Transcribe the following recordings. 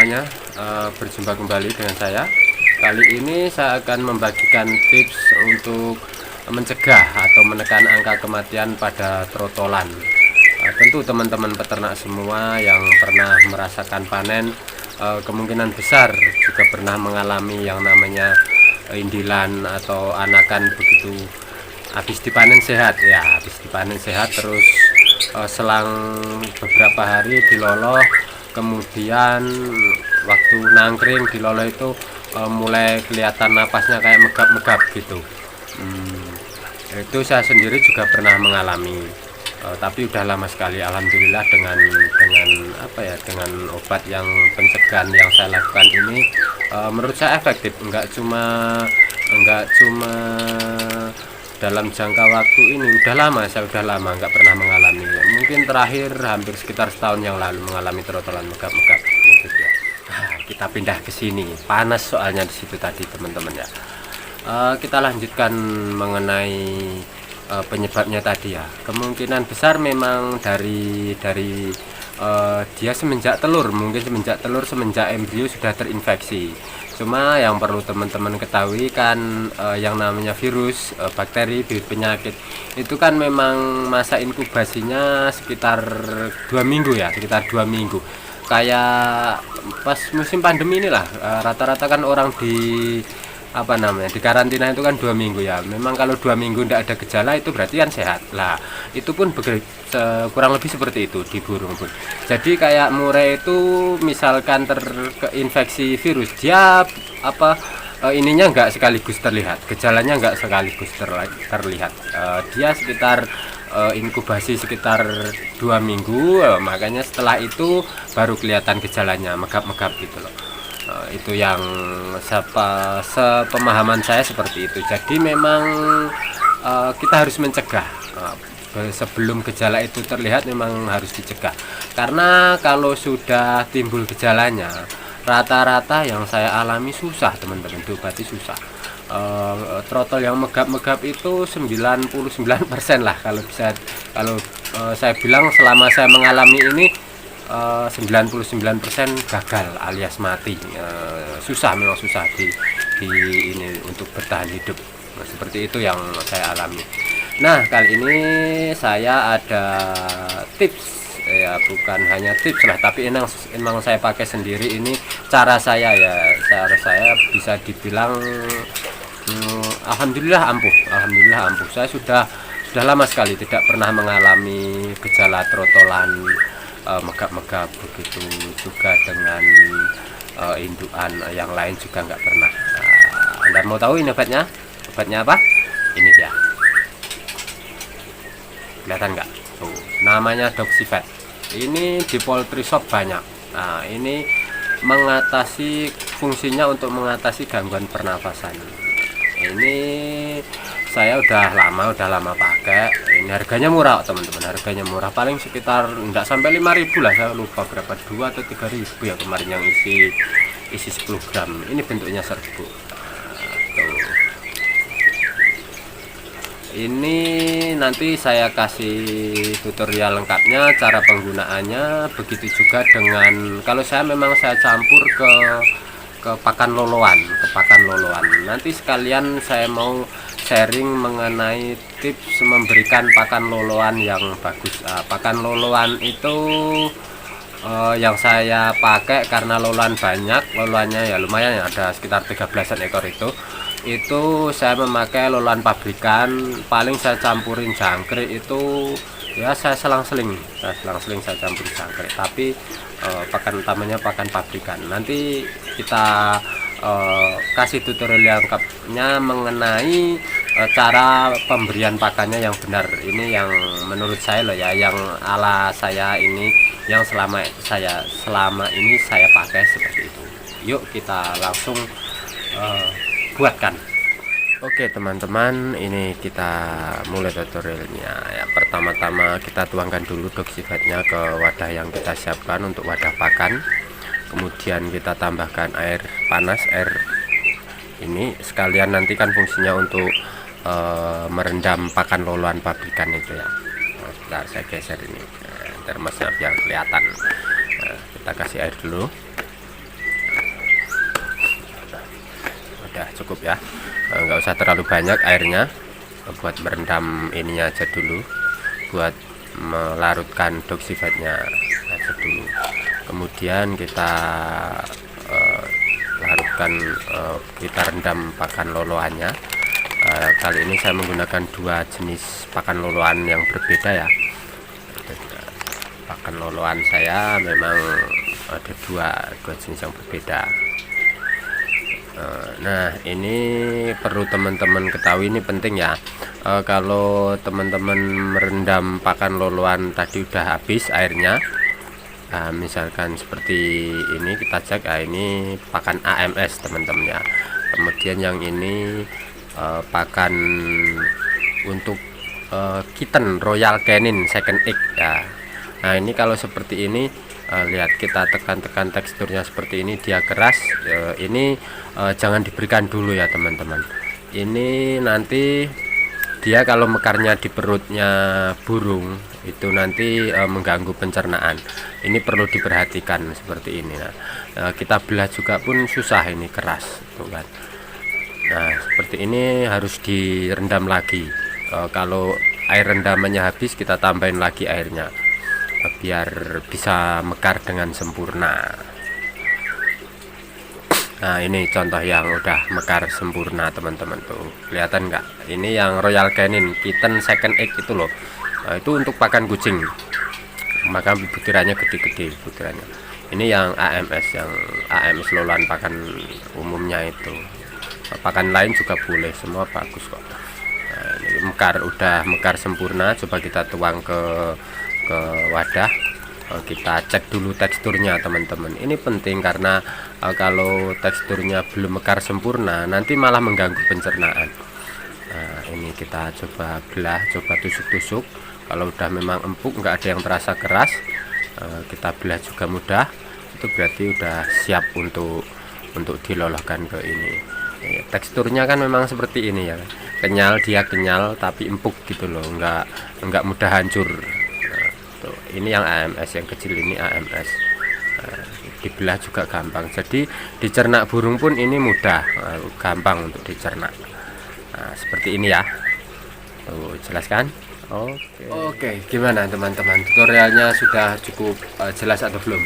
semuanya, berjumpa kembali dengan saya. Kali ini saya akan membagikan tips untuk mencegah atau menekan angka kematian pada trotolan. Tentu teman-teman peternak semua yang pernah merasakan panen kemungkinan besar juga pernah mengalami yang namanya indilan atau anakan begitu habis dipanen sehat ya, habis dipanen sehat terus selang beberapa hari diloloh, kemudian waktu nangkring diloloh itu mulai kelihatan napasnya kayak megap-megap gitu. Itu saya sendiri juga pernah mengalami, tapi udah lama sekali alhamdulillah dengan dengan obat yang pencegahan yang saya lakukan ini menurut saya efektif. Enggak cuma dalam jangka waktu ini, saya udah lama nggak pernah mengalami. Mungkin terakhir hampir sekitar setahun yang lalu mengalami trotolan megap-megap gitu ya. Kita pindah ke sini, panas soalnya di situ tadi teman-teman ya. Kita lanjutkan mengenai penyebabnya tadi ya. Kemungkinan besar memang dari dia semenjak telur, semenjak embrio sudah terinfeksi. Cuma yang perlu teman-teman ketahui kan yang namanya virus, bakteri, penyakit itu kan memang masa inkubasinya sekitar 2 minggu ya, sekitar 2 minggu. Kayak pas musim pandemi inilah rata-rata kan orang di karantina itu kan 2 minggu ya. Memang kalau 2 minggu tidak ada gejala itu berarti kan sehat lah. Itu pun kurang lebih seperti itu di burung pun. Jadi kayak murai itu misalkan terinfeksi virus, dia ininya nggak sekaligus terlihat, gejalanya nggak sekaligus terlihat. Dia sekitar inkubasi sekitar 2 minggu, makanya setelah itu baru kelihatan gejalanya megap-megap gitu loh. Itu yang sepemahaman saya seperti itu. Jadi memang kita harus mencegah sebelum gejala itu terlihat, memang harus dicegah. Karena kalau sudah timbul gejalanya, rata-rata yang saya alami susah teman-teman, diobati susah. Trotol yang megap-megap itu 99% lah kalau saya bilang selama saya mengalami ini 99% gagal alias mati. Memang susah di ini untuk bertahan hidup. Seperti itu yang saya alami. Nah, kali ini saya ada tips ya, bukan hanya tips lah, tapi emang saya pakai sendiri. Ini cara saya bisa dibilang alhamdulillah ampuh. Saya sudah lama sekali tidak pernah mengalami gejala trotolan megap-megap, begitu juga dengan indukan yang lain juga nggak pernah. Anda mau tahu ini obatnya apa? Ini dia, kelihatan nggak? Namanya Doxivet. Ini di poultry shop banyak. Nah, ini fungsinya untuk mengatasi gangguan pernafasan. Ini saya udah lama pakai. Ini harganya murah teman-teman, harganya murah, paling sekitar enggak sampai 5.000 lah, saya lupa berapa, 2 atau 3.000 ya kemarin yang isi 10 gram. Ini bentuknya serbuk. Ini nanti saya kasih tutorial lengkapnya, cara penggunaannya. Begitu juga dengan kalau saya campur ke pakan loloan. Nanti sekalian saya mau sharing mengenai tips memberikan pakan loloan yang bagus. Pakan loloan itu yang saya pakai karena loloan banyak, loloannya ya lumayan ya, ada sekitar 13 ekor itu saya memakai loloan pabrikan. Paling saya campurin jangkrik itu ya, saya selang-seling saya campurin jangkrik, tapi pakan utamanya pakan pabrikan. Nanti kita kasih tutorial lengkapnya mengenai cara pemberian pakannya yang benar. Ini yang menurut saya loh ya, yang ala saya ini, yang selama ini saya pakai seperti itu. Yuk kita langsung buatkan. Oke teman-teman, ini kita mulai tutorialnya ya. Pertama-tama kita tuangkan dulu Doxivetnya ke wadah yang kita siapkan untuk wadah pakan. Kemudian kita tambahkan air panas. Air ini sekalian nanti kan fungsinya untuk merendam pakan loloan pabrikan itu ya. Nah, saya geser ini termosnya biar kelihatan. Kita kasih air dulu. udah cukup ya, nggak usah terlalu banyak airnya, buat merendam ininya aja dulu, buat melarutkan doxyphate-nya aja dulu. Kemudian kita larutkan, kita rendam pakan loloannya. Kali ini saya menggunakan dua jenis pakan loloan yang berbeda ya. Pakan loloan saya memang ada dua jenis yang berbeda. Nah, ini perlu teman-teman ketahui, ini penting ya. Kalau teman-teman merendam pakan loloan tadi udah habis airnya, misalkan seperti ini kita cek, ini pakan AMS teman-teman ya. Kemudian yang ini pakan untuk kitten Royal Canin second egg ya. Nah, ini kalau seperti ini, lihat kita tekan-tekan teksturnya seperti ini, dia keras, ini jangan diberikan dulu ya teman-teman. Ini nanti dia kalau mekarnya di perutnya burung itu nanti mengganggu pencernaan. Ini perlu diperhatikan seperti ini. Nah, kita belah juga pun susah, ini keras tuh kan. Nah, seperti ini harus direndam lagi. Kalau air rendamannya habis, kita tambahin lagi airnya biar bisa mekar dengan sempurna. Nah, ini contoh yang udah mekar sempurna teman-teman, tuh kelihatan nggak? Ini yang Royal Canin kitten second egg itu loh. Nah, itu untuk pakan kucing, maka butirannya gede-gede butirannya. Ini yang AMS loloan pakan umumnya itu. Pakan lain juga boleh, semua bagus kok. Nah, ini udah mekar sempurna. Coba kita tuang ke wadah, kita cek dulu teksturnya teman-teman. Ini penting karena kalau teksturnya belum mekar sempurna nanti malah mengganggu pencernaan. Nah, ini kita coba belah, coba tusuk-tusuk. Kalau udah memang empuk, nggak ada yang terasa keras, kita belah juga mudah, itu berarti udah siap untuk diloloskan ke ini. Teksturnya kan memang seperti ini ya, kenyal, dia kenyal tapi empuk gitu loh, nggak mudah hancur. Ini yang AMS, yang kecil ini AMS. Dibelah juga gampang, jadi dicerna burung pun ini mudah, gampang untuk dicerna. Nah, seperti ini ya. Tuh, jelas kan? Oke, gimana teman-teman, tutorialnya sudah cukup jelas atau belum?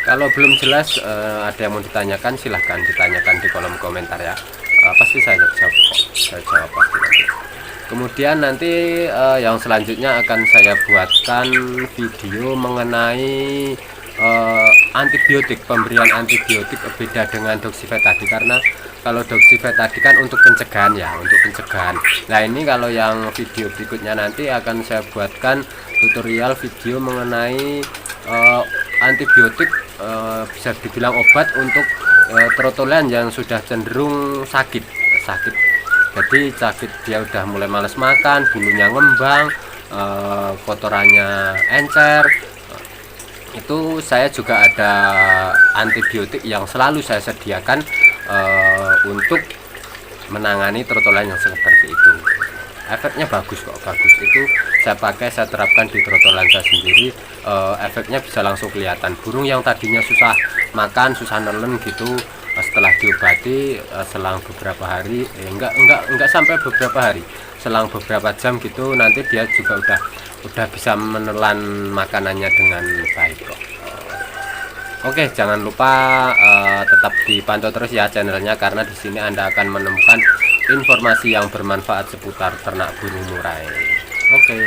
Kalau belum jelas, ada yang mau ditanyakan, silahkan ditanyakan di kolom komentar ya. Pasti saya jawab kok, saya jawab pasti nanti. Kemudian nanti yang selanjutnya akan saya buatkan video mengenai antibiotik, pemberian antibiotik beda dengan doxyphate tadi, karena kalau doxyphate tadi kan untuk pencegahan ya, untuk pencegahan. Nah, ini kalau yang video berikutnya nanti akan saya buatkan tutorial video mengenai antibiotik, bisa dibilang obat untuk trotolen yang sudah cenderung sakit. Jadi sakit, dia udah mulai males makan, bulunya ngembang, kotorannya encer. Itu saya juga ada antibiotik yang selalu saya sediakan untuk menangani trotolen yang seperti itu. Efeknya bagus kok, bagus. Itu saya pakai, saya terapkan di trotolen saya sendiri. Efeknya bisa langsung kelihatan. Burung yang tadinya susah makan, susah nelen gitu, setelah diobati, selang beberapa hari, enggak sampai beberapa hari, selang beberapa jam gitu, nanti dia juga udah bisa menelan makanannya dengan baik kok. Oke, jangan lupa tetap dipantau terus ya channelnya, karena di sini Anda akan menemukan informasi yang bermanfaat seputar ternak burung murai. Oke.